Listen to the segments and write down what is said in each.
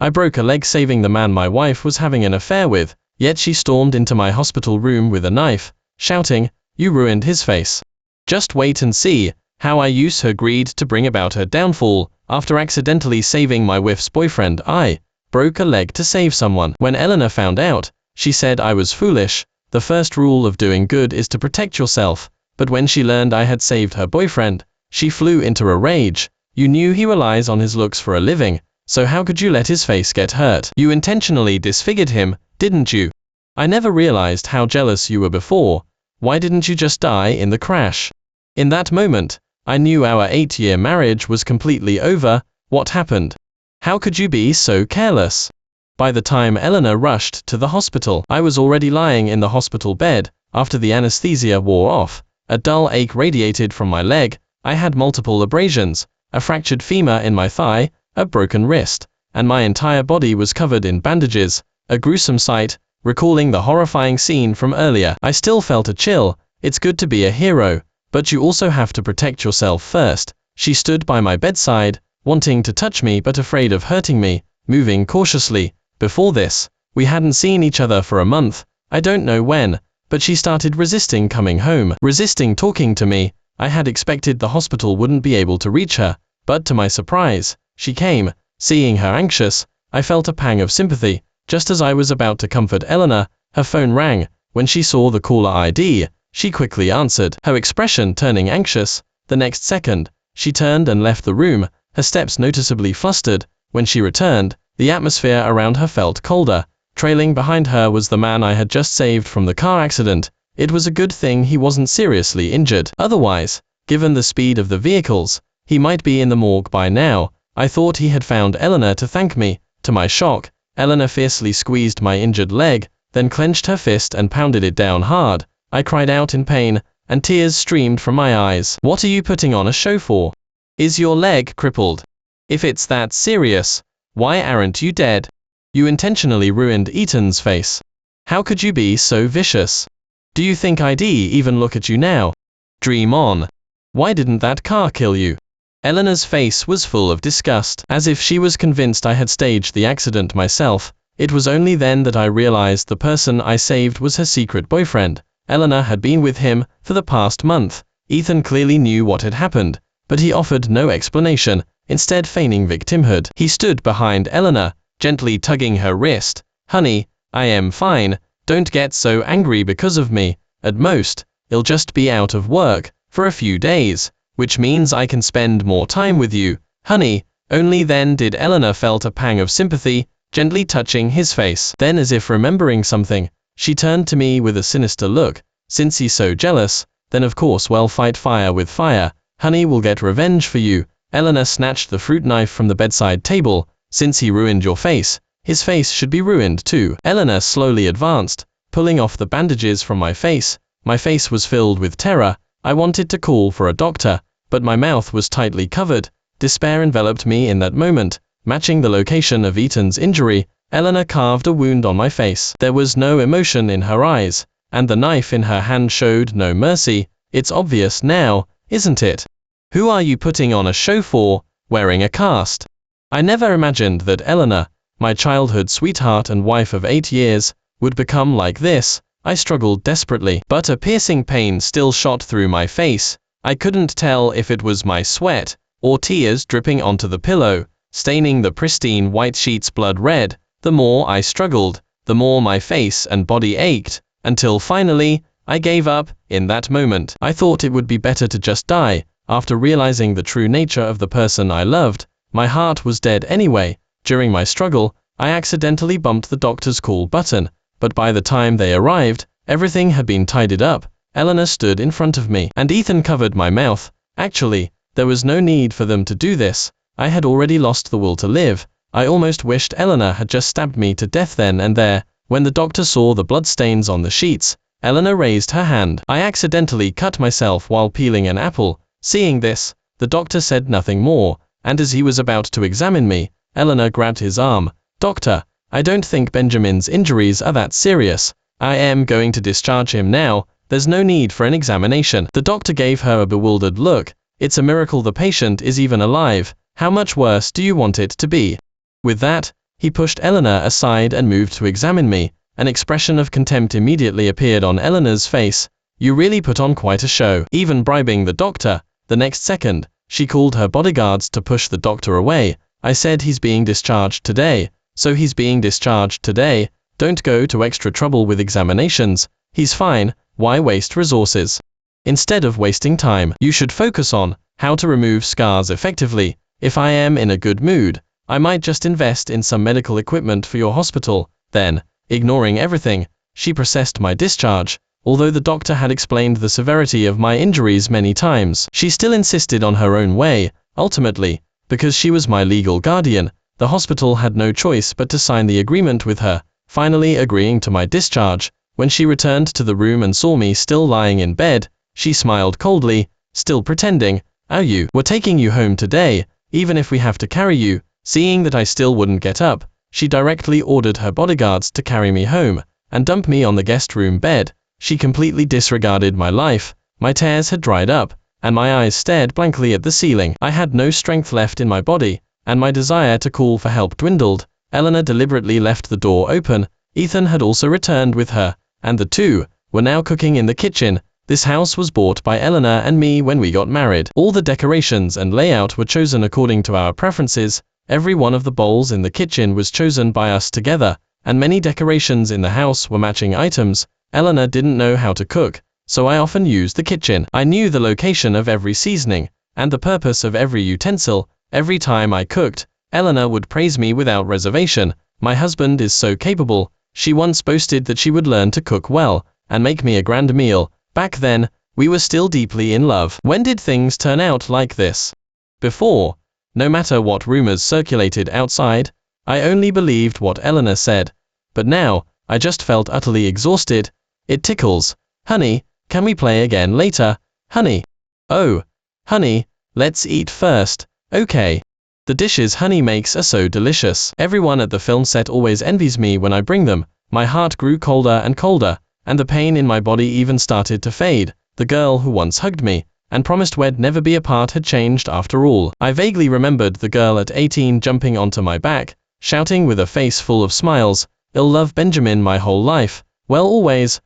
I broke a leg saving the man my wife was having an affair with, yet she stormed into my hospital room with a knife, shouting, "You ruined his face. Just wait and see how I use her greed to bring about her downfall." After accidentally saving my wife's boyfriend, I broke a leg to save someone. When Eleanor found out, she said I was foolish. The first rule of doing good is to protect yourself. But when she learned I had saved her boyfriend, she flew into a rage. "You knew he relies on his looks for a living, so how could you let his face get hurt? You intentionally disfigured him, didn't you? I never realized how jealous you were before. Why didn't you just die in the crash?" In that moment, I knew our 8-year marriage was completely over. What happened? How could you be so careless? By the time Eleanor rushed to the hospital, I was already lying in the hospital bed. After the anesthesia wore off, a dull ache radiated from my leg. I had multiple abrasions, a fractured femur in my thigh, a broken wrist, and my entire body was covered in bandages, a gruesome sight. Recalling the horrifying scene from earlier, I still felt a chill. It's good to be a hero, but you also have to protect yourself first. She stood by my bedside, wanting to touch me but afraid of hurting me, moving cautiously. Before this, we hadn't seen each other for a month. I don't know when, but she started resisting coming home, resisting talking to me. I had expected the hospital wouldn't be able to reach her, but to my surprise, she came. Seeing her anxious, I felt a pang of sympathy. Just as I was about to comfort Eleanor, her phone rang. When she saw the caller ID, she quickly answered, her expression turning anxious. The next second, she turned and left the room, her steps noticeably flustered. When she returned, the atmosphere around her felt colder. Trailing behind her was the man I had just saved from the car accident. It was a good thing he wasn't seriously injured. Otherwise, given the speed of the vehicles, he might be in the morgue by now. I thought he had found Eleanor to thank me. To my shock, Eleanor fiercely squeezed my injured leg, then clenched her fist and pounded it down hard. I cried out in pain, and tears streamed from my eyes. "What are you putting on a show for? Is your leg crippled? If it's that serious, why aren't you dead? You intentionally ruined Ethan's face. How could you be so vicious? Do you think I'd even look at you now? Dream on. Why didn't that car kill you?" Eleanor's face was full of disgust, as if she was convinced I had staged the accident myself. It was only then that I realized the person I saved was her secret boyfriend. Eleanor had been with him for the past month. Ethan clearly knew what had happened, but he offered no explanation, instead feigning victimhood. He stood behind Eleanor, gently tugging her wrist. "Honey, I am fine. Don't get so angry because of me. At most, I'll just be out of work for a few days, which means I can spend more time with you, honey." Only then did Eleanor felt a pang of sympathy, gently touching his face. Then, as if remembering something, she turned to me with a sinister look. "Since he's so jealous, then of course we'll fight fire with fire. Honey will get revenge for you." Eleanor snatched the fruit knife from the bedside table. "Since he ruined your face, his face should be ruined too." Eleanor slowly advanced, pulling off the bandages from my face. My face was filled with terror. I wanted to call for a doctor, but my mouth was tightly covered. Despair enveloped me in that moment. Matching the location of Ethan's injury, Eleanor carved a wound on my face. There was no emotion in her eyes, and the knife in her hand showed no mercy. "It's obvious now, isn't it? Who are you putting on a show for, wearing a cast?" I never imagined that Eleanor, my childhood sweetheart and wife of 8 years, would become like this. I struggled desperately, but a piercing pain still shot through my face. I couldn't tell if it was my sweat, or tears dripping onto the pillow, staining the pristine white sheets blood red. The more I struggled, the more my face and body ached, until finally, I gave up. In that moment, I thought it would be better to just die. After realizing the true nature of the person I loved, my heart was dead anyway. During my struggle, I accidentally bumped the doctor's call button, but by the time they arrived, everything had been tidied up. Eleanor stood in front of me, and Ethan covered my mouth. Actually, there was no need for them to do this. I had already lost the will to live. I almost wished Eleanor had just stabbed me to death then and there. When the doctor saw the bloodstains on the sheets, Eleanor raised her hand. "I accidentally cut myself while peeling an apple." Seeing this, the doctor said nothing more, and as he was about to examine me, Eleanor grabbed his arm. "Doctor, I don't think Benjamin's injuries are that serious. I am going to discharge him now. There's no need for an examination." The doctor gave her a bewildered look. "It's a miracle the patient is even alive. How much worse do you want it to be?" With that, He pushed Eleanor aside and moved to examine me. An expression of contempt immediately appeared on Eleanor's face. You really put on quite a show, even bribing the doctor. The next second, she called her bodyguards to push the doctor away. I said he's being discharged today. So he's being discharged today. Don't go to extra trouble with examinations. He's fine. Why waste resources? Instead of wasting time, you should focus on how to remove scars effectively. If I am in a good mood, I might just invest in some medical equipment for your hospital. Then, ignoring everything, she processed my discharge. Although the doctor had explained the severity of my injuries many times, she still insisted on her own way. Ultimately, because she was my legal guardian, the hospital had no choice but to sign the agreement with her, finally agreeing to my discharge. When she returned to the room and saw me still lying in bed, she smiled coldly, still pretending, "Oh, we're taking you home today, even if we have to carry you." Seeing that I still wouldn't get up, she directly ordered her bodyguards to carry me home and dump me on the guest room bed. She completely disregarded my life. My tears had dried up, and my eyes stared blankly at the ceiling. I had no strength left in my body, and my desire to call for help dwindled. Eleanor deliberately left the door open. Ethan had also returned with her, and the two were now cooking in the kitchen. This house was bought by Eleanor and me when we got married. All the decorations and layout were chosen according to our preferences. Every one of the bowls in the kitchen was chosen by us together, and many decorations in the house were matching items. Eleanor didn't know how to cook, so I often used the kitchen. I knew the location of every seasoning, and the purpose of every utensil. Every time I cooked, Eleanor would praise me without reservation. "My husband is so capable." She once boasted that she would learn to cook well, and make me a grand meal. Back then, we were still deeply in love. When did things turn out like this? Before, no matter what rumors circulated outside, I only believed what Eleanor said. But now, I just felt utterly exhausted. "It tickles. Honey, can we play again later? Honey." "Oh, honey, let's eat first." "Okay." The dishes Honey makes are so delicious. Everyone at the film set always envies me when I bring them. My heart grew colder and colder, and the pain in my body even started to fade. The girl who once hugged me and promised we'd never be apart had changed after all. I vaguely remembered the girl at 18 jumping onto my back, shouting with a face full of smiles, "I'll love Benjamin my whole life. We'll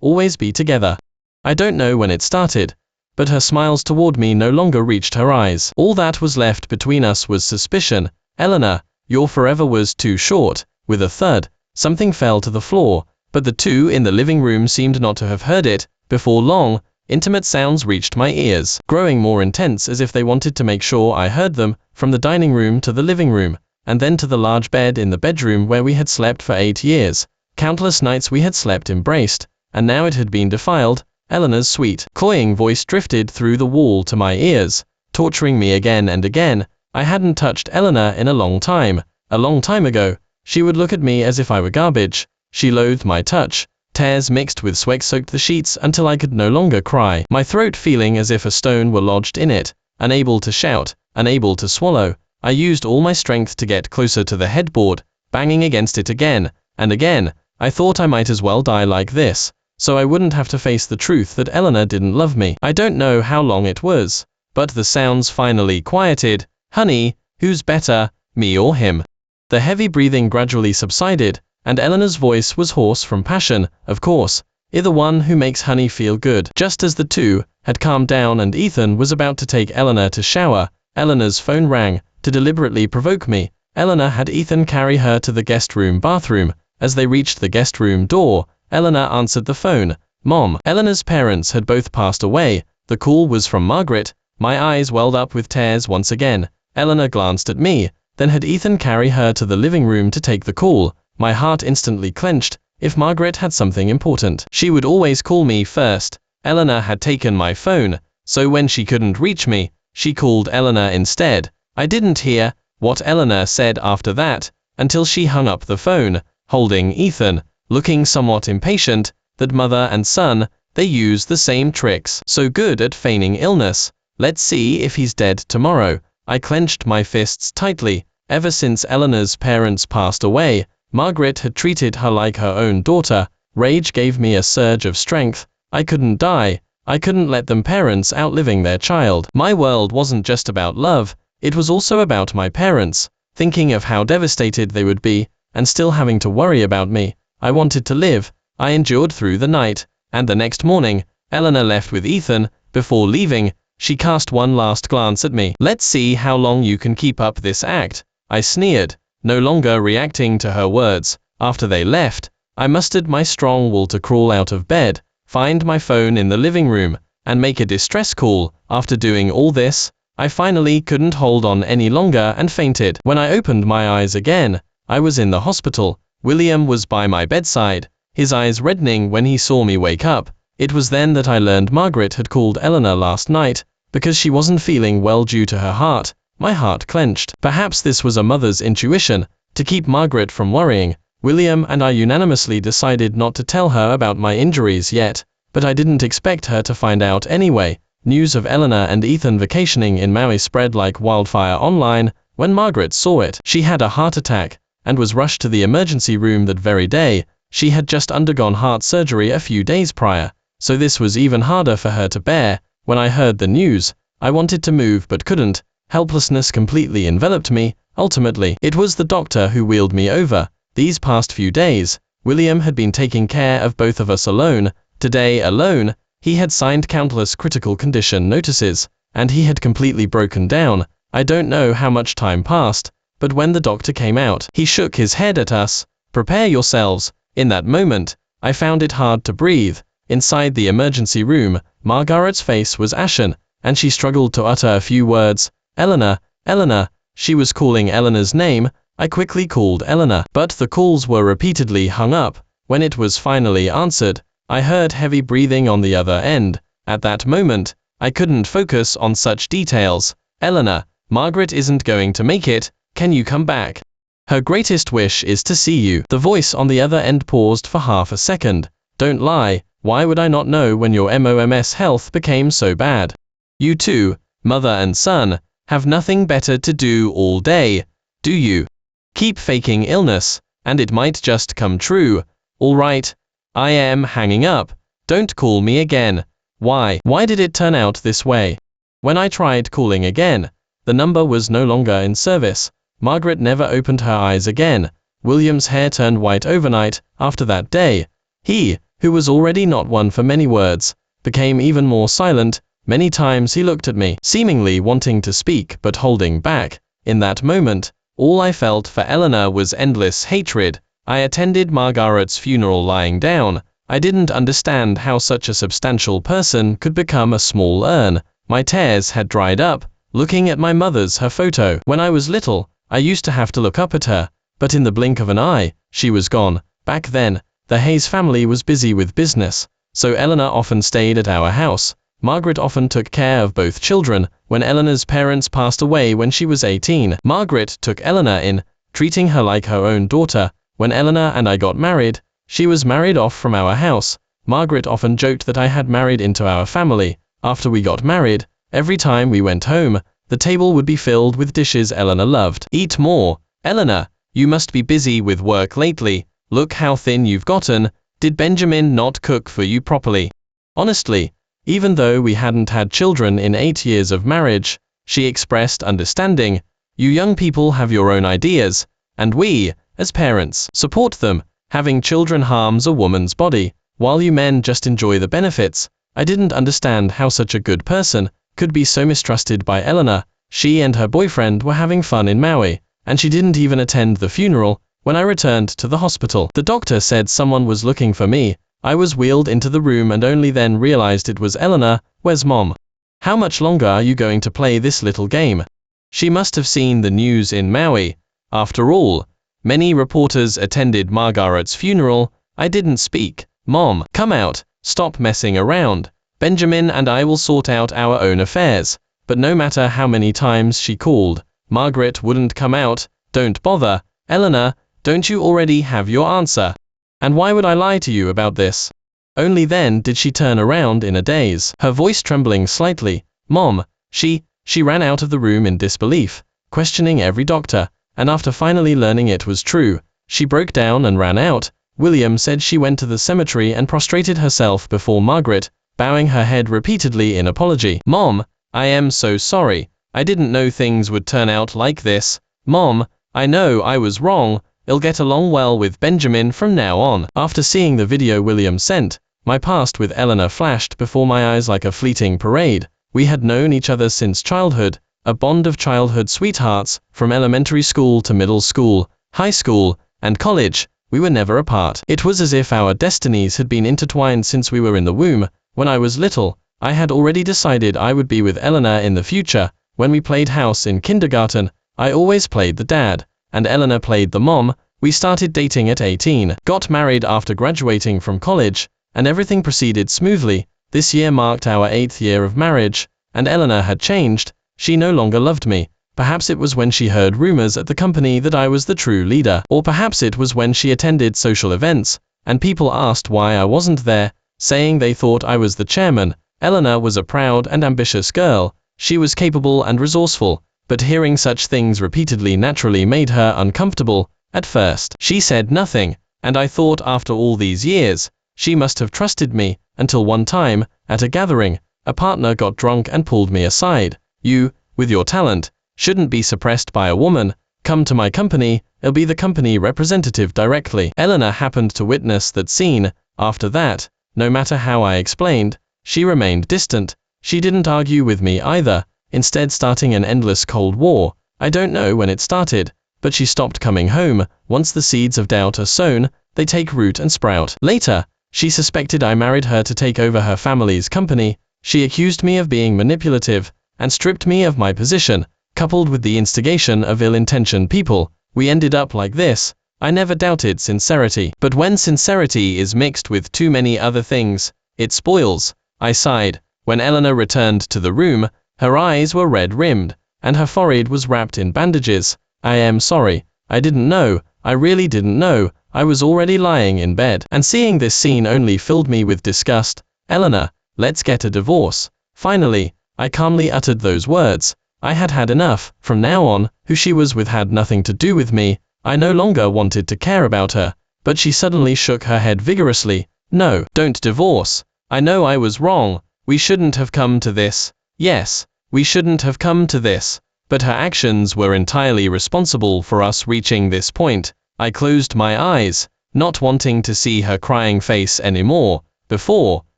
always be together." I don't know when it started, but her smiles toward me no longer reached her eyes. All that was left between us was suspicion. "Eleanor, your forever was too short." With a thud, something fell to the floor, but the two in the living room seemed not to have heard it. Before long, intimate sounds reached my ears, growing more intense as if they wanted to make sure I heard them, from the dining room to the living room, and then to the large bed in the bedroom where we had slept for 8 years. Countless nights we had slept embraced, and now it had been defiled. Eleanor's sweet, cloying voice drifted through the wall to my ears, torturing me again and again. I hadn't touched Eleanor in a long time. A long time ago, she would look at me as if I were garbage. She loathed my touch. Tears mixed with sweat soaked the sheets until I could no longer cry, my throat feeling as if a stone were lodged in it. Unable to shout, unable to swallow, I used all my strength to get closer to the headboard, banging against it again and again. I thought I might as well die like this, so I wouldn't have to face the truth that Eleanor didn't love me. I don't know how long it was, but the sounds finally quieted. "Honey, who's better, me or him?" The heavy breathing gradually subsided, and Eleanor's voice was hoarse from passion. "Of course, the one who makes Honey feel good." Just as the two had calmed down and Ethan was about to take Eleanor to shower, Eleanor's phone rang. To deliberately provoke me, Eleanor had Ethan carry her to the guest room bathroom. As they reached the guest room door, Eleanor answered the phone. "Mom." Eleanor's parents had both passed away. The call was from Margaret. My eyes welled up with tears once again. Eleanor glanced at me, then had Ethan carry her to the living room to take the call. My heart instantly clenched. If Margaret had something important, she would always call me first. Eleanor had taken my phone, so when she couldn't reach me, she called Eleanor instead. I didn't hear what Eleanor said after that, until she hung up the phone, holding Ethan, looking somewhat impatient. That mother and son, they use the same tricks. So good at feigning illness. Let's see if he's dead tomorrow. I clenched my fists tightly. Ever since Eleanor's parents passed away, Margaret had treated her like her own daughter. Rage gave me a surge of strength. I couldn't die. I couldn't let them parents outliving their child. My world wasn't just about love, it was also about my parents. Thinking of how devastated they would be, and still having to worry about me. I wanted to live. I endured through the night, and the next morning, Eleanor left with Ethan. Before leaving, she cast one last glance at me. Let's see how long you can keep up this act, I sneered, no longer reacting to her words. After they left, I mustered my strong will to crawl out of bed, find my phone in the living room, and make a distress call. After doing all this, I finally couldn't hold on any longer and fainted. When I opened my eyes again, I was in the hospital. William was by my bedside, his eyes reddening when he saw me wake up. It was then that I learned Margaret had called Eleanor last night, because she wasn't feeling well due to her heart. My heart clenched. Perhaps this was a mother's intuition, to keep Margaret from worrying. William and I unanimously decided not to tell her about my injuries yet, but I didn't expect her to find out anyway. News of Eleanor and Ethan vacationing in Maui spread like wildfire online. When Margaret saw it, she had a heart attack, and was rushed to the emergency room that very day. She had just undergone heart surgery a few days prior, so this was even harder for her to bear. When I heard the news, I wanted to move but couldn't. Helplessness completely enveloped me. Ultimately, it was the doctor who wheeled me over. These past few days, William had been taking care of both of us alone. Today alone, he had signed countless critical condition notices, and he had completely broken down. I don't know how much time passed, but when the doctor came out, he shook his head at us. Prepare yourselves. In that moment, I found it hard to breathe. Inside the emergency room, Margaret's face was ashen, and she struggled to utter a few words. Eleanor, Eleanor. She was calling Eleanor's name. I quickly called Eleanor, but the calls were repeatedly hung up. When it was finally answered, I heard heavy breathing on the other end. At that moment, I couldn't focus on such details. Eleanor, Margaret isn't going to make it. Can you come back? Her greatest wish is to see you. The voice on the other end paused for half a second. Don't lie, why would I not know when your mom's health became so bad? You two, mother and son, have nothing better to do all day, do you? Keep faking illness, and it might just come true. All right, I am hanging up. Don't call me again. Why did it turn out this way? When I tried calling again, the number was no longer in service. Margaret never opened her eyes again. William's hair turned white overnight. After that day, he, who was already not one for many words, became even more silent. Many times he looked at me, seemingly wanting to speak but holding back. In that moment, all I felt for Eleanor was endless hatred. I attended Margaret's funeral lying down. I didn't understand how such a substantial person could become a small urn. My tears had dried up, looking at my mother's her photo. When I was little, I used to have to look up at her, but in the blink of an eye, she was gone. Back then, the Hayes family was busy with business, so Eleanor often stayed at our house. Margaret often took care of both children. When Eleanor's parents passed away when she was 18, Margaret took Eleanor in, treating her like her own daughter. When Eleanor and I got married, she was married off from our house. Margaret often joked that I had married into our family. After we got married, every time we went home, the table would be filled with dishes Eleanor loved. Eat more. Eleanor, you must be busy with work lately. Look how thin you've gotten. Did Benjamin not cook for you properly? Honestly, even though we hadn't had children in 8 years of marriage, she expressed understanding. You young people have your own ideas, and we, as parents, support them. Having children harms a woman's body, while you men just enjoy the benefits. I didn't understand how such a good person could be so mistrusted by Eleanor. She and her boyfriend were having fun in Maui, and she didn't even attend the funeral. When I returned to the hospital, the doctor said someone was looking for me. I was wheeled into the room and only then realized it was Eleanor. Where's Mom? How much longer are you going to play this little game? She must have seen the news in Maui. After all, many reporters attended Margaret's funeral. I didn't speak. Mom, come out. Stop messing around. Benjamin and I will sort out our own affairs. But no matter how many times she called, Margaret wouldn't come out. Don't bother. Eleanor, don't you already have your answer? And why would I lie to you about this? Only then did she turn around in a daze, her voice trembling slightly. Mom, she ran out of the room in disbelief, questioning every doctor, and after finally learning it was true, she broke down and ran out. William said she went to the cemetery and prostrated herself before Margaret, bowing her head repeatedly in apology. Mom, I am so sorry. I didn't know things would turn out like this. Mom, I know I was wrong. I'll get along well with Benjamin from now on. After seeing the video William sent, my past with Eleanor flashed before my eyes like a fleeting parade. We had known each other since childhood, a bond of childhood sweethearts, from elementary school to middle school, high school, and college. We were never apart. It was as if our destinies had been intertwined since we were in the womb. When I was little, I had already decided I would be with Eleanor in the future. When we played house in kindergarten, I always played the dad, and Eleanor played the mom. We started dating at 18, got married after graduating from college, and everything proceeded smoothly. This year marked our 8th year of marriage, and Eleanor had changed. She no longer loved me. Perhaps it was when she heard rumors at the company that I was the true leader, or perhaps it was when she attended social events, and people asked why I wasn't there, saying they thought I was the chairman. Eleanor was a proud and ambitious girl. She was capable and resourceful, but hearing such things repeatedly naturally made her uncomfortable. At first, she said nothing, and I thought after all these years, she must have trusted me, until one time, at a gathering, a partner got drunk and pulled me aside. You, with your talent, shouldn't be suppressed by a woman. Come to my company, I'll be the company representative directly. Eleanor happened to witness that scene. After that, no matter how I explained, she remained distant. She didn't argue with me either, instead starting an endless cold war. I don't know when it started, but she stopped coming home. Once the seeds of doubt are sown, they take root and sprout. Later, she suspected I married her to take over her family's company. She accused me of being manipulative, and stripped me of my position. Coupled with the instigation of ill-intentioned people, we ended up like this. I never doubted sincerity. But when sincerity is mixed with too many other things, it spoils. I sighed. When Eleanor returned to the room, her eyes were red-rimmed, and her forehead was wrapped in bandages. I am sorry. I didn't know. I really didn't know. I was already lying in bed. And seeing this scene only filled me with disgust. Eleanor, let's get a divorce. Finally, I calmly uttered those words. I had had enough. From now on, who she was with had nothing to do with me. I no longer wanted to care about her. But she suddenly shook her head vigorously. No, don't divorce. I know I was wrong. We shouldn't have come to this. Yes, we shouldn't have come to this. But her actions were entirely responsible for us reaching this point. I closed my eyes, not wanting to see her crying face anymore. Before,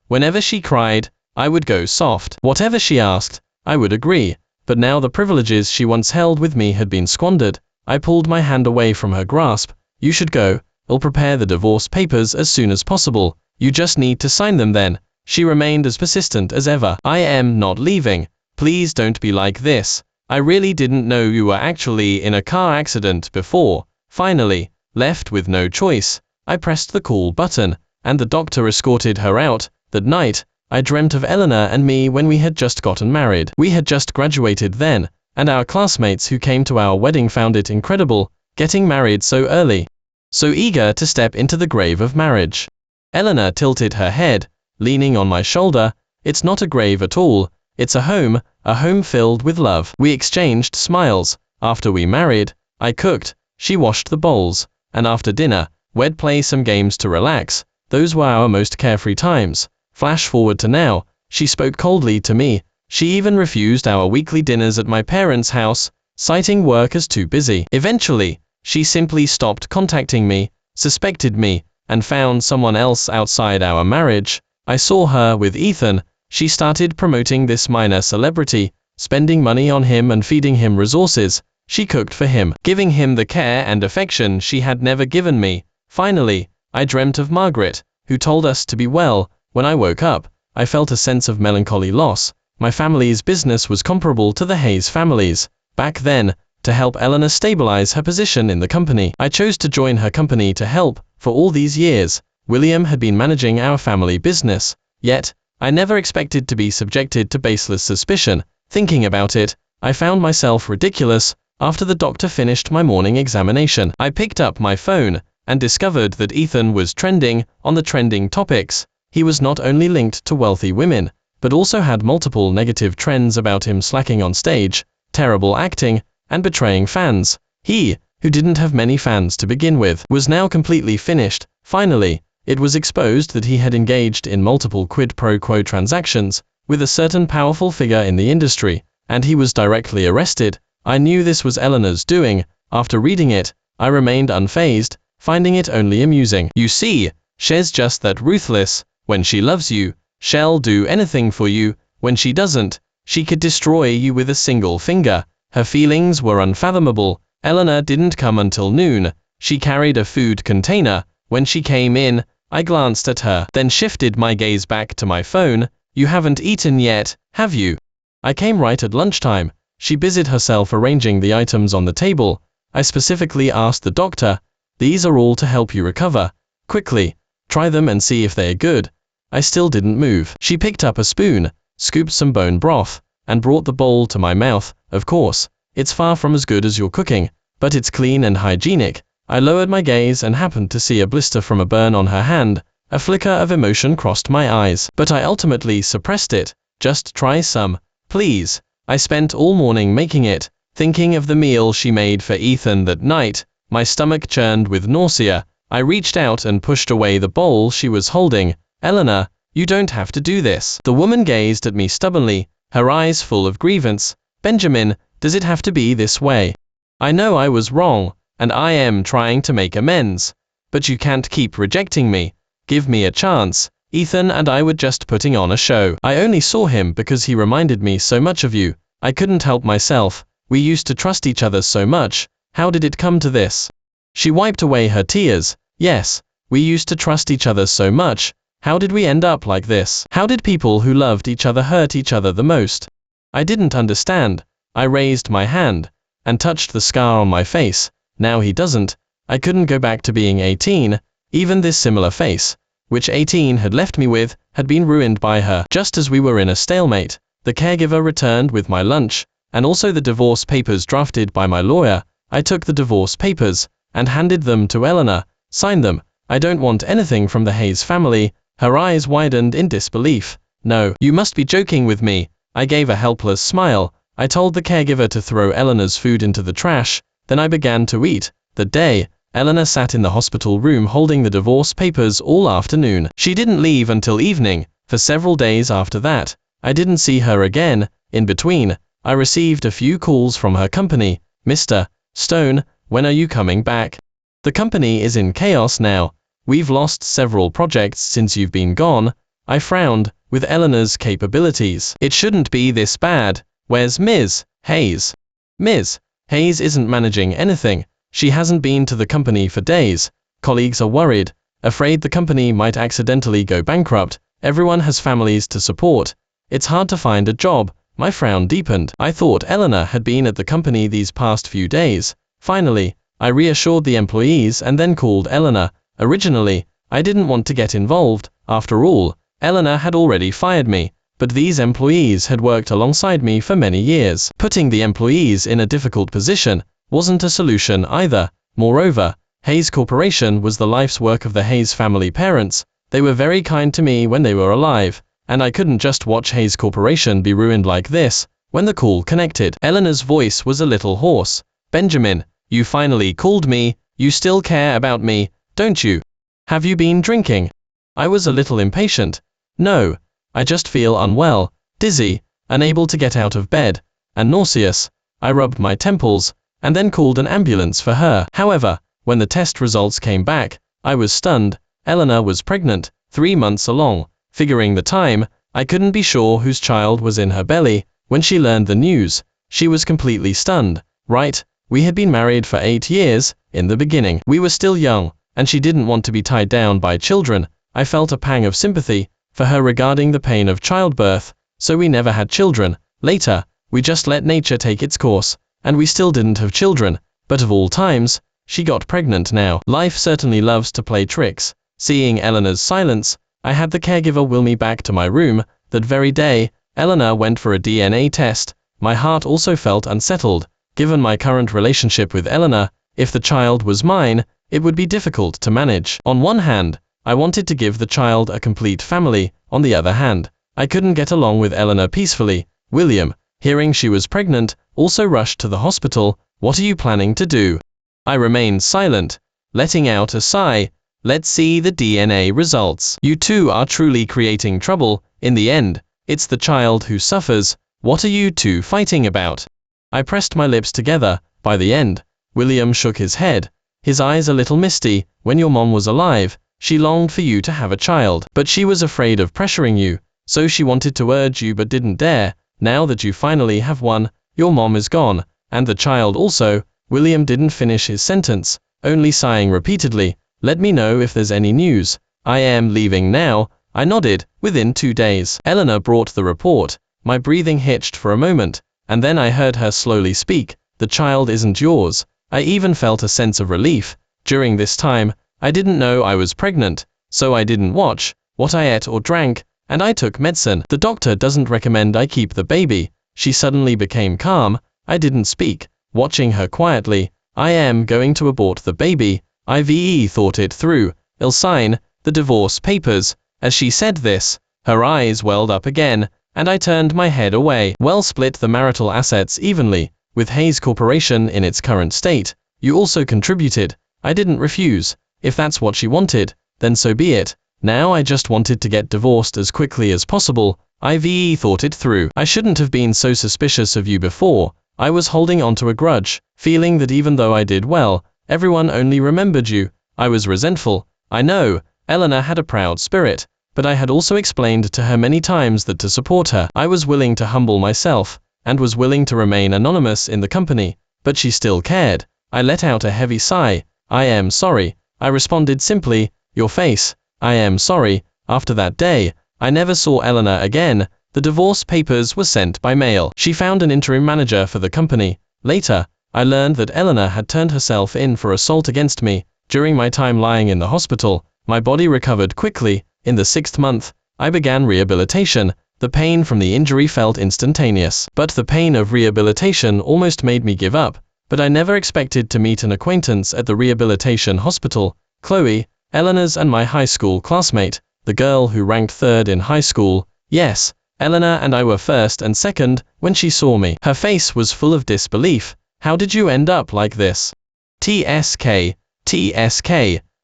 whenever she cried, I would go soft. Whatever she asked, I would agree. But now the privileges she once held with me had been squandered. I pulled my hand away from her grasp. You should go. I'll prepare the divorce papers as soon as possible. You just need to sign them then. She remained as persistent as ever. I am not leaving. Please don't be like this. I really didn't know you were actually in a car accident before. Finally, left with no choice, I pressed the call button, and the doctor escorted her out. That night, I dreamt of Eleanor and me when we had just gotten married. We had just graduated then, and our classmates who came to our wedding found it incredible, getting married so early. So eager to step into the grave of marriage. Eleanor tilted her head, leaning on my shoulder. It's not a grave at all. It's a home filled with love. We exchanged smiles. After we married, I cooked, she washed the bowls, and after dinner, we'd play some games to relax. Those were our most carefree times. Flash forward to now, she spoke coldly to me. She even refused our weekly dinners at my parents' house, citing work as too busy. Eventually, she simply stopped contacting me, suspected me, and found someone else outside our marriage. I saw her with Ethan. She started promoting this minor celebrity, spending money on him and feeding him resources. She cooked for him, giving him the care and affection she had never given me. Finally, I dreamt of Margaret, who told us to be well. When I woke up, I felt a sense of melancholy loss. My family's business was comparable to the Hayes family's. Back then, to help Eleanor stabilize her position in the company, I chose to join her company to help. For all these years, William had been managing our family business. Yet, I never expected to be subjected to baseless suspicion. Thinking about it, I found myself ridiculous. After the doctor finished my morning examination, I picked up my phone and discovered that Ethan was trending on the trending topics. He was not only linked to wealthy women, but also had multiple negative trends about him slacking on stage, terrible acting, and betraying fans. He, who didn't have many fans to begin with, was now completely finished. Finally, it was exposed that he had engaged in multiple quid pro quo transactions with a certain powerful figure in the industry, and he was directly arrested. I knew this was Eleanor's doing. After reading it, I remained unfazed, finding it only amusing. You see, she's just that ruthless. When she loves you, she'll do anything for you. When she doesn't, she could destroy you with a single finger. Her feelings were unfathomable. Eleanor didn't come until noon. She carried a food container. When she came in, I glanced at her, then shifted my gaze back to my phone. You haven't eaten yet, have you? I came right at lunchtime. She busied herself arranging the items on the table. I specifically asked the doctor, these are all to help you recover. Quickly, try them and see if they're good. I still didn't move. She picked up a spoon, scooped some bone broth, and brought the bowl to my mouth. Of course, it's far from as good as your cooking, but it's clean and hygienic. I lowered my gaze and happened to see a blister from a burn on her hand. A flicker of emotion crossed my eyes, but I ultimately suppressed it. Just try some, please. I spent all morning making it, thinking of the meal she made for Ethan that night. My stomach churned with nausea. I reached out and pushed away the bowl she was holding. Eleanor, you don't have to do this. The woman gazed at me stubbornly, her eyes full of grievance. Benjamin, does it have to be this way? I know I was wrong, and I am trying to make amends. But you can't keep rejecting me. Give me a chance. Ethan and I were just putting on a show. I only saw him because he reminded me so much of you. I couldn't help myself. We used to trust each other so much. How did it come to this? She wiped away her tears. Yes, we used to trust each other so much. How did we end up like this? How did people who loved each other hurt each other the most? I didn't understand. I raised my hand and touched the scar on my face. Now he doesn't. I couldn't go back to being 18. Even this similar face, which 18 had left me with, had been ruined by her. Just as we were in a stalemate, the caregiver returned with my lunch, and also the divorce papers drafted by my lawyer. I took the divorce papers and handed them to Eleanor. Sign them. I don't want anything from the Hayes family. Her eyes widened in disbelief. No, you must be joking with me. I gave a helpless smile. I told the caregiver to throw Eleanor's food into the trash. Then I began to eat. That day, Eleanor sat in the hospital room holding the divorce papers all afternoon. She didn't leave until evening. For several days after that, I didn't see her again. In between, I received a few calls from her company. Mr. Stone, when are you coming back? The company is in chaos now. We've lost several projects since you've been gone. I frowned. With Eleanor's capabilities, it shouldn't be this bad. Where's Ms. Hayes? Ms. Hayes isn't managing anything. She hasn't been to the company for days. Colleagues are worried, afraid the company might accidentally go bankrupt. Everyone has families to support. It's hard to find a job. My frown deepened. I thought Eleanor had been at the company these past few days. Finally, I reassured the employees and then called Eleanor. Originally, I didn't want to get involved. After all, Eleanor had already fired me, but these employees had worked alongside me for many years. Putting the employees in a difficult position wasn't a solution either. Moreover, Hayes Corporation was the life's work of the Hayes family parents. They were very kind to me when they were alive, and I couldn't just watch Hayes Corporation be ruined like this. When the call connected, Eleanor's voice was a little hoarse. Benjamin, you finally called me. You still care about me, don't you? Have you been drinking? I was a little impatient. No, I just feel unwell, dizzy, unable to get out of bed, and nauseous. I rubbed my temples, and then called an ambulance for her. However, when the test results came back, I was stunned. Eleanor was pregnant, 3 months along. Figuring the time, I couldn't be sure whose child was in her belly. When she learned the news, she was completely stunned. Right, we had been married for 8 years. In the beginning, we were still young, and she didn't want to be tied down by children. I felt a pang of sympathy for her regarding the pain of childbirth, so we never had children. Later, we just let nature take its course, and we still didn't have children. But of all times, she got pregnant now. Life certainly loves to play tricks. Seeing Eleanor's silence, I had the caregiver wheel me back to my room. That very day, Eleanor went for a DNA test. My heart also felt unsettled. Given my current relationship with Eleanor, if the child was mine, it would be difficult to manage. On one hand, I wanted to give the child a complete family. On the other hand, I couldn't get along with Eleanor peacefully. William, hearing she was pregnant, also rushed to the hospital. What are you planning to do? I remained silent, letting out a sigh. Let's see the DNA results. You two are truly creating trouble. In the end, it's the child who suffers. What are you two fighting about? I pressed my lips together. By the end, William shook his head. his eyes a little misty. When your mom was alive, she longed for you to have a child, but she was afraid of pressuring you, so she wanted to urge you but didn't dare. Now that you finally have one, your mom is gone, and the child also. William didn't finish his sentence, only sighing repeatedly. Let me know if there's any news. I am leaving now. I nodded. Within 2 days, Eleanor brought the report. My breathing hitched for a moment, and then I heard her slowly speak. The child isn't yours. I even felt a sense of relief. During this time, I didn't know I was pregnant, so I didn't watch what I ate or drank, and I took medicine. The doctor doesn't recommend I keep the baby. She suddenly became calm. I didn't speak, watching her quietly. I am going to abort the baby. Ive thought it through. I'll sign the divorce papers. As she said this, her eyes welled up again, and I turned my head away. Well, split the marital assets evenly, with Hayes Corporation in its current state. You also contributed. I didn't refuse. If that's what she wanted, then so be it. Now I just wanted to get divorced as quickly as possible. Ive thought it through. I shouldn't have been so suspicious of you before. I was holding on to a grudge, feeling that even though I did well, everyone only remembered you. I was resentful. I know, Eleanor had a proud spirit, but I had also explained to her many times that to support her, I was willing to humble myself, and was willing to remain anonymous in the company, but she still cared. I let out a heavy sigh. I am sorry. I responded simply. Your face. I am sorry. After that day, I never saw Eleanor again. The divorce papers were sent by mail. She found an interim manager for the company. Later, I learned that Eleanor had turned herself in for assault against me. During my time lying in the hospital, my body recovered quickly. In the 6th month, I began rehabilitation. The pain from the injury felt instantaneous, but the pain of rehabilitation almost made me give up. But I never expected to meet an acquaintance at the rehabilitation hospital. Chloe, Eleanor's and my high school classmate, the girl who ranked 3rd in high school. Yes, Eleanor and I were 1st and 2nd. When she saw me, her face was full of disbelief. How did you end up like this? TSK,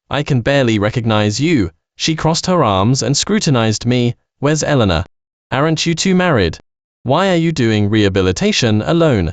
I can barely recognize you. She crossed her arms and scrutinized me. Where's Eleanor? Aren't you two married? Why are you doing rehabilitation alone?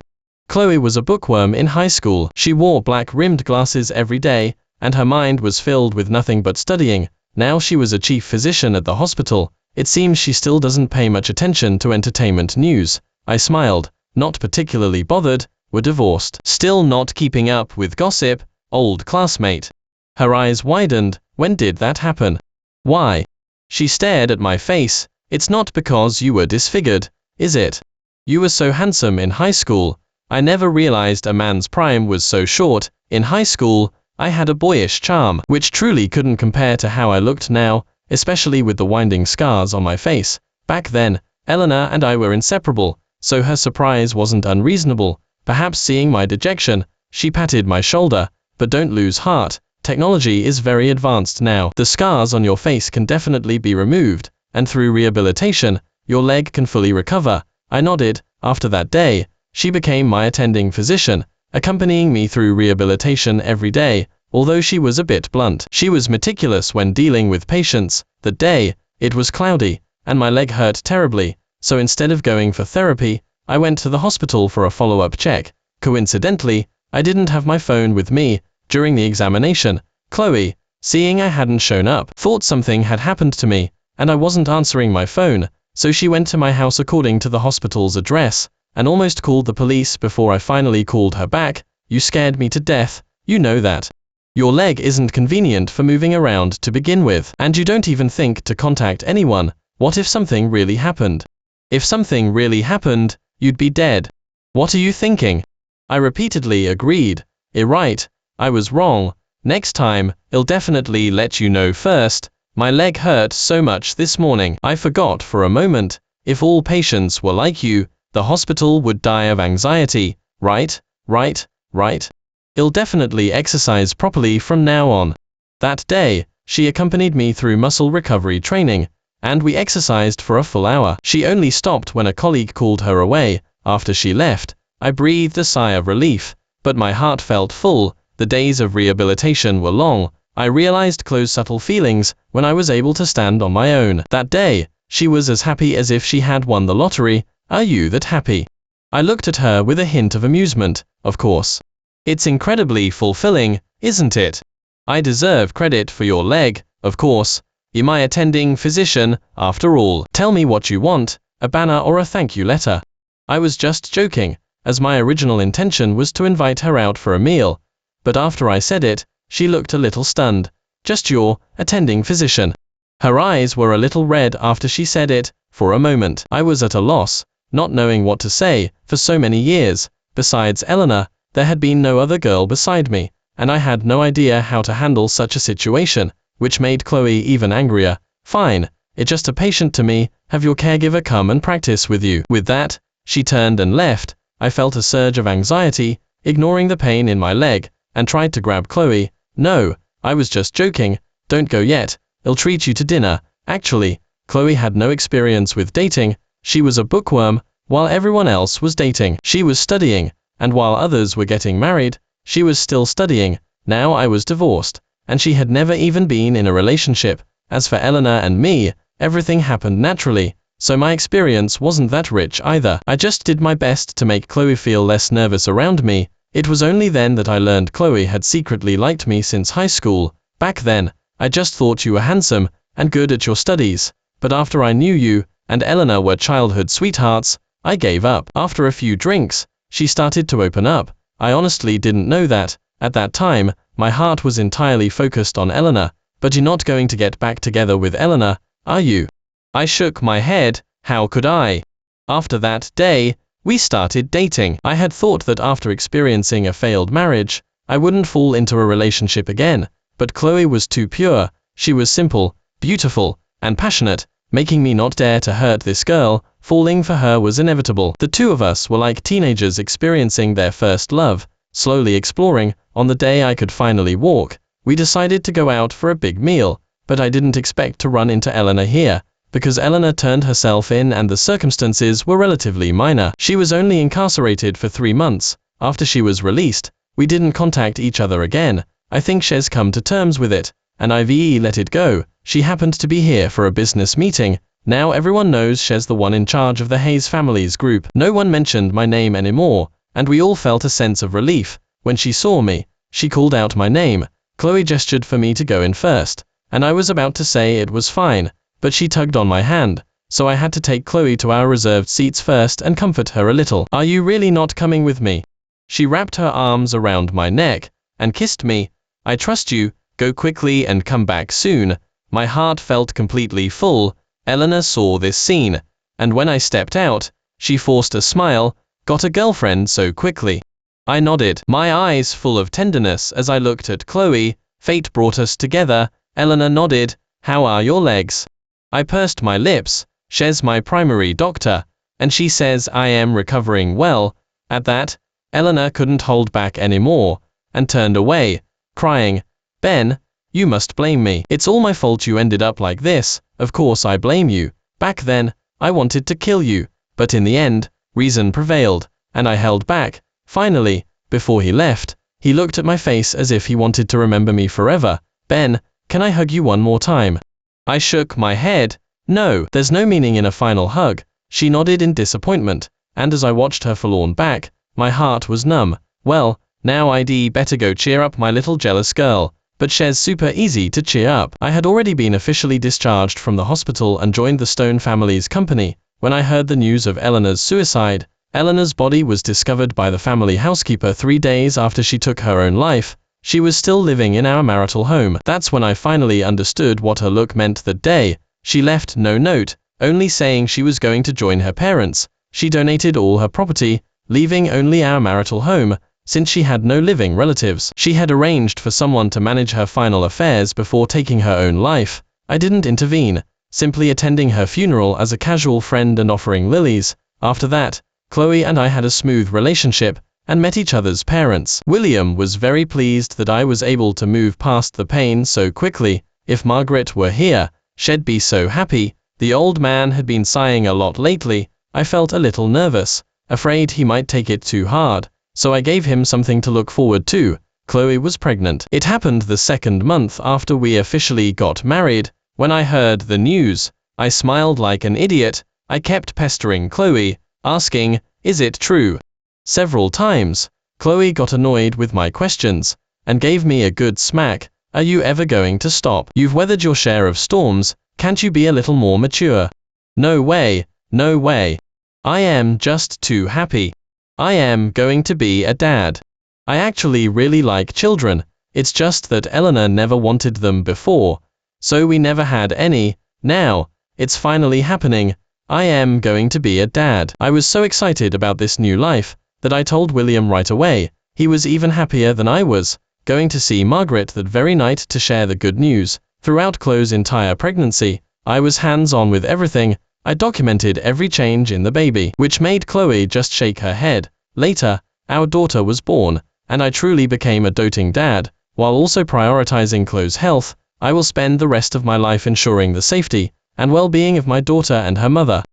Chloe was a bookworm in high school. She wore black-rimmed glasses every day, and her mind was filled with nothing but studying. Now she was a chief physician at the hospital. It seems she still doesn't pay much attention to entertainment news. I smiled, not particularly bothered. We're divorced. Still not keeping up with gossip, old classmate. Her eyes widened. When did that happen? Why? She stared at my face. It's not because you were disfigured, is it? You were so handsome in high school. I never realized a man's prime was so short. In high school, I had a boyish charm, which truly couldn't compare to how I looked now, especially with the winding scars on my face. Back then, Eleanor and I were inseparable, so her surprise wasn't unreasonable. Perhaps seeing my dejection, she patted my shoulder. But don't lose heart. Technology is very advanced now. The scars on your face can definitely be removed, and through rehabilitation, your leg can fully recover. I nodded. After that day, she became my attending physician, accompanying me through rehabilitation every day. Although she was a bit blunt, she was meticulous when dealing with patients. That day, it was cloudy, and my leg hurt terribly, so instead of going for therapy, I went to the hospital for a follow-up check. Coincidentally, I didn't have my phone with me during the examination. Chloe, seeing I hadn't shown up, thought something had happened to me, and I wasn't answering my phone, so she went to my house according to the hospital's address, and almost called the police before I finally called her back. You scared me to death, you know that. Your leg isn't convenient for moving around to begin with, and you don't even think to contact anyone. What if something really happened? If something really happened, you'd be dead. What are you thinking? I repeatedly agreed. Right, I was wrong. Next time, I'll definitely let you know first. My leg hurt so much this morning. I forgot for a moment. If all patients were like you, the hospital would die of anxiety. Right. I'll definitely exercise properly from now on. That day, she accompanied me through muscle recovery training, and we exercised for a full hour. She only stopped when a colleague called her away. After she left, I breathed a sigh of relief, but my heart felt full. The days of rehabilitation were long. I realized Chloe's subtle feelings when I was able to stand on my own. That day, she was as happy as if she had won the lottery. Are you that happy? I looked at her with a hint of amusement. Of course. It's incredibly fulfilling, isn't it? I deserve credit for your leg, of course. You're my attending physician, after all. Tell me what you want, a banner or a thank you letter. I was just joking, as my original intention was to invite her out for a meal. But after I said it, she looked a little stunned. Just your attending physician. Her eyes were a little red after she said it. For a moment, I was at a loss, not knowing what to say. For so many years, besides Eleanor, there had been no other girl beside me, and I had no idea how to handle such a situation, which made Chloe even angrier. Fine, it's just a patient to me, have your caregiver come and practice with you. With that, she turned and left. I felt a surge of anxiety, ignoring the pain in my leg, and tried to grab Chloe. No, I was just joking, don't go yet, I'll treat you to dinner. Actually, Chloe had no experience with dating, she was a bookworm, while everyone else was dating. She was studying, and while others were getting married, she was still studying. Now I was divorced, and she had never even been in a relationship. As for Eleanor and me, everything happened naturally, so my experience wasn't that rich either. I just did my best to make Chloe feel less nervous around me. It was only then that I learned Chloe had secretly liked me since high school. Back then, I just thought you were handsome and good at your studies, but after I knew you and Eleanor were childhood sweethearts, I gave up. After a few drinks, she started to open up. I honestly didn't know that. At that time, my heart was entirely focused on Eleanor. But you're not going to get back together with Eleanor, are you? I shook my head. How could I? After that day, we started dating. I had thought that after experiencing a failed marriage, I wouldn't fall into a relationship again, but Chloe was too pure. She was simple, beautiful, and passionate, making me not dare to hurt this girl. Falling for her was inevitable. The two of us were like teenagers experiencing their first love, slowly exploring. On the day I could finally walk, we decided to go out for a big meal, but I didn't expect to run into Eleanor here, because Eleanor turned herself in and the circumstances were relatively minor. She was only incarcerated for 3 months. After she was released, we didn't contact each other again. I think she's come to terms with it, and I've let it go. She happened to be here for a business meeting. Now everyone knows she's the one in charge of the Hayes family's group. No one mentioned my name anymore, and we all felt a sense of relief. When she saw me, she called out my name. Chloe gestured for me to go in first, and I was about to say it was fine, but she tugged on my hand, so I had to take Chloe to our reserved seats first and comfort her a little. Are you really not coming with me? She wrapped her arms around my neck and kissed me. I trust you, go quickly and come back soon. My heart felt completely full. Eleanor saw this scene, and when I stepped out, she forced a smile. Got a girlfriend so quickly? I nodded, my eyes full of tenderness as I looked at Chloe. Fate brought us together. Eleanor nodded. How are your legs? I pursed my lips. She's my primary doctor, and she says I am recovering well. At that, Eleanor couldn't hold back anymore, and turned away, crying, Ben, you must blame me. It's all my fault you ended up like this. Of course I blame you. Back then, I wanted to kill you, but in the end, reason prevailed, and I held back. Finally, before he left, he looked at my face as if he wanted to remember me forever. Ben, can I hug you one more time? I shook my head. No, there's no meaning in a final hug. She nodded in disappointment, and as I watched her forlorn back, my heart was numb. Well, now I'd better go cheer up my little jealous girl. But she's super easy to cheer up. I had already been officially discharged from the hospital and joined the Stone family's company. When I heard the news of Eleanor's suicide, Eleanor's body was discovered by the family housekeeper 3 days after she took her own life. She was still living in our marital home. That's when I finally understood what her look meant that day. She left no note, only saying she was going to join her parents. She donated all her property, leaving only our marital home. Since she had no living relatives, she had arranged for someone to manage her final affairs before taking her own life. I didn't intervene, simply attending her funeral as a casual friend and offering lilies. After that, Chloe and I had a smooth relationship, and met each other's parents. William was very pleased that I was able to move past the pain so quickly. If Margaret were here, she'd be so happy. The old man had been sighing a lot lately. I felt a little nervous, afraid he might take it too hard, so I gave him something to look forward to. Chloe was pregnant. It happened the 2nd month after we officially got married. When I heard the news, I smiled like an idiot. I kept pestering Chloe, asking, is it true? Several times, Chloe got annoyed with my questions, and gave me a good smack. Are you ever going to stop? You've weathered your share of storms, can't you be a little more mature? No way, no way. I am just too happy. I am going to be a dad. I actually really like children, it's just that Eleanor never wanted them before, so we never had any. Now, it's finally happening. I am going to be a dad. I was so excited about this new life, that I told William right away. He was even happier than I was, going to see Margaret that very night to share the good news. Throughout Chloe's entire pregnancy, I was hands-on with everything. I documented every change in the baby, which made Chloe just shake her head. Later, our daughter was born, and I truly became a doting dad, while also prioritizing Chloe's health. I will spend the rest of my life ensuring the safety and well-being of my daughter and her mother.